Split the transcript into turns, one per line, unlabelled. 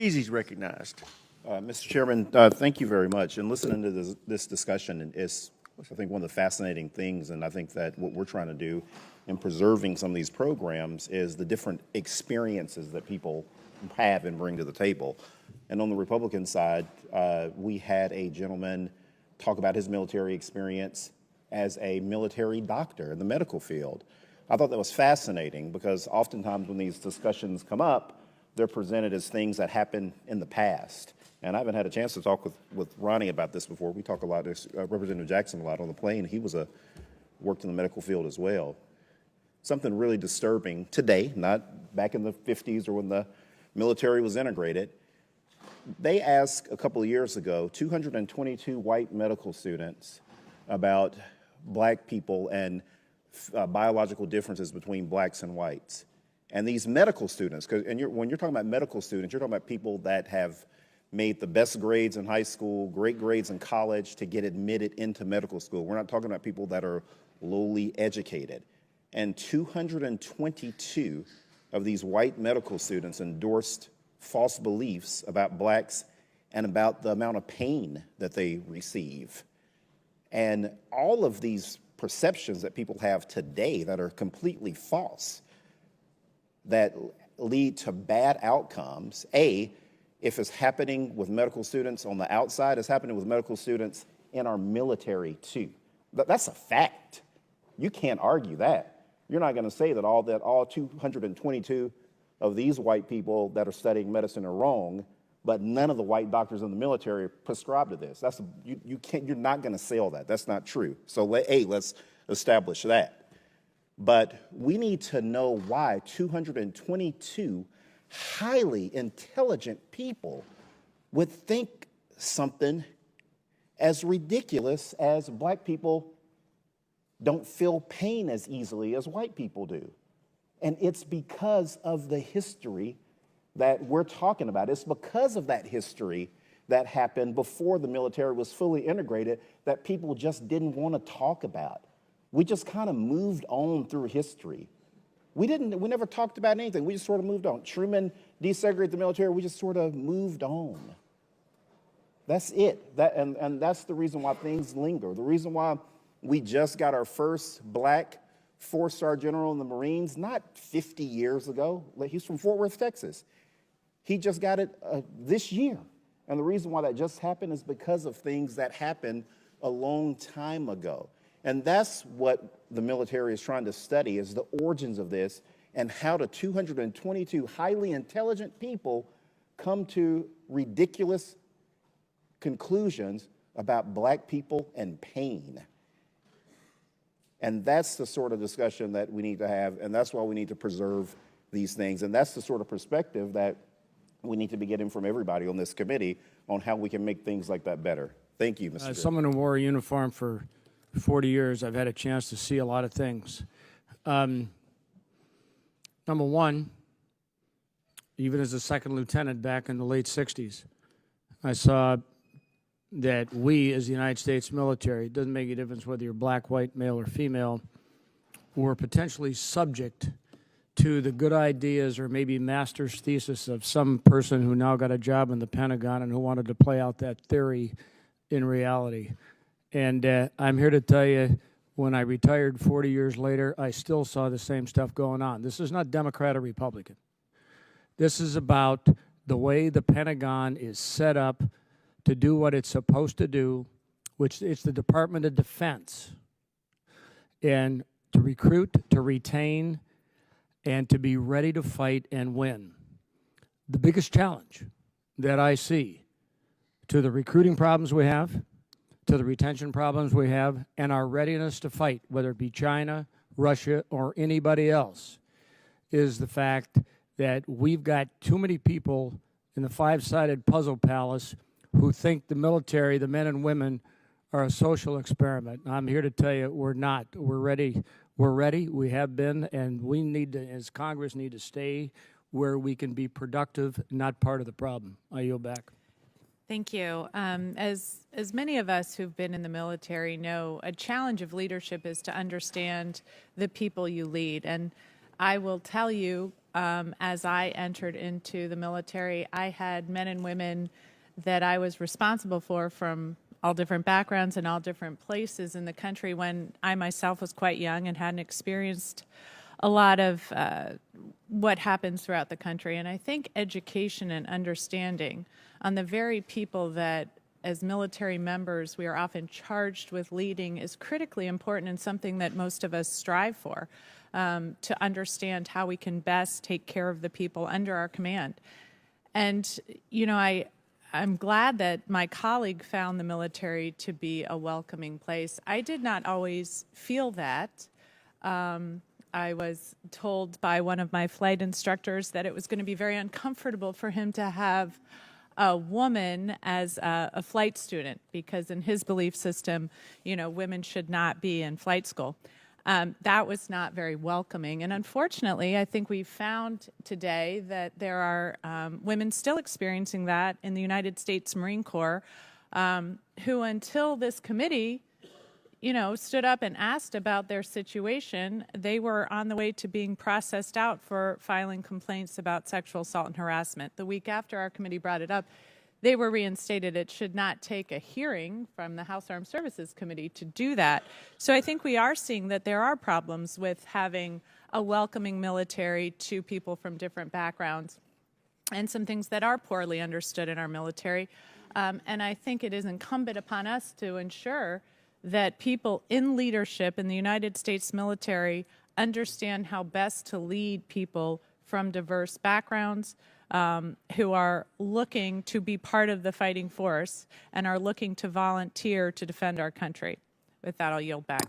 Veasy's recognized.
Mr. Chairman, thank you very much. And listening to this discussion is, I think, one of the fascinating things, and I think that what we're trying to do in preserving some of these programs is the different experiences that people have and bring to the table. And on the Republican side, we had a gentleman talk about his military experience as a military doctor in the medical field. I thought that was fascinating because oftentimes when these discussions come up, they're presented as things that happened in the past. And I haven't had a chance to talk with Ronnie about this before. We talk a lot, Representative Jackson a lot on the plane. He worked in the medical field as well. Something really disturbing today, not back in the 50s or when the military was integrated. They asked a couple of years ago 222 white medical students about black people and biological differences between blacks and whites. And these medical students, when you're talking about medical students, you're talking about people that have made the best grades in high school, great grades in college to get admitted into medical school. We're not talking about people that are lowly educated. And 222 of these white medical students endorsed false beliefs about blacks and about the amount of pain that they receive. And all of these perceptions that people have today that are completely false, that lead to bad outcomes. If it's happening with medical students on the outside, it's happening with medical students in our military too. That's a fact. You can't argue that. You're not going to say that all 222 of these white people that are studying medicine are wrong, but none of the white doctors in the military prescribe to this. You're not going to say all that. That's not true. So let's establish that. But we need to know why 222 highly intelligent people would think something as ridiculous as black people don't feel pain as easily as white people do. And it's because of the history that we're talking about. It's because of that history that happened before the military was fully integrated that people just didn't want to talk about. We just kind of moved on through history. We never talked about anything. We just sort of moved on. Truman desegregated the military. We just sort of moved on. That's it. And that's the reason why things linger. The reason why we just got our first black 4-star general in the Marines, not 50 years ago. He's from Fort Worth, Texas. He just got it this year. And the reason why that just happened is because of things that happened a long time ago. And that's what the military is trying to study, is the origins of this and how the 222 highly intelligent people come to ridiculous conclusions about black people and pain. And that's the sort of discussion that we need to have, and that's why we need to preserve these things. And that's the sort of perspective that we need to be getting from everybody on this committee on how we can make things like that better. Thank you, Mr. Chair.
As someone who wore a uniform for 40 years, I've had a chance to see a lot of things. Number one, even as a second lieutenant back in the late 60s, I saw that we, as the United States military, it doesn't make a difference whether you're black, white, male, or female, were potentially subject to the good ideas or maybe master's thesis of some person who now got a job in the Pentagon and who wanted to play out that theory in reality. And I'm here to tell you, when I retired 40 years later, I still saw the same stuff going on. This is not Democrat or Republican. This is about the way the Pentagon is set up to do what it's supposed to do, which it's the Department of Defense, and to recruit, to retain, and to be ready to fight and win. The biggest challenge that I see to the recruiting problems we have, to the retention problems we have, and our readiness to fight, whether it be China, Russia, or anybody else, is the fact that we've got too many people in the five-sided puzzle palace who think the military, the men and women, are a social experiment. I'm here to tell you we're not. We're ready. We're ready. We have been, and we need to, as Congress, need to stay where we can be productive, not part of the problem. I yield back.
Thank you. As many of us who've been in the military know, a challenge of leadership is to understand the people you lead. And I will tell you, as I entered into the military, I had men and women that I was responsible for from all different backgrounds and all different places in the country when I myself was quite young and hadn't experienced a lot of what happens throughout the country. And I think education and understanding on the very people that as military members we are often charged with leading is critically important and something that most of us strive for, to understand how we can best take care of the people under our command. And, you know, I'm glad that my colleague found the military to be a welcoming place. I did not always feel that. I was told by one of my flight instructors that it was going to be very uncomfortable for him to have a woman as a flight student because in his belief system, you know, women should not be in flight school. That was not very welcoming. And unfortunately, I think we found today that there are women still experiencing that in the United States Marine Corps who until this committee, you know, stood up and asked about their situation, they were on the way to being processed out for filing complaints about sexual assault and harassment. The week after our committee brought it up, they were reinstated. It should not take a hearing from the House Armed Services Committee to do that. So I think we are seeing that there are problems with having a welcoming military to people from different backgrounds and some things that are poorly understood in our military. And I think it is incumbent upon us to ensure that people in leadership in the United States military understand how best to lead people from diverse backgrounds who are looking to be part of the fighting force and are looking to volunteer to defend our country. With that, I'll yield back.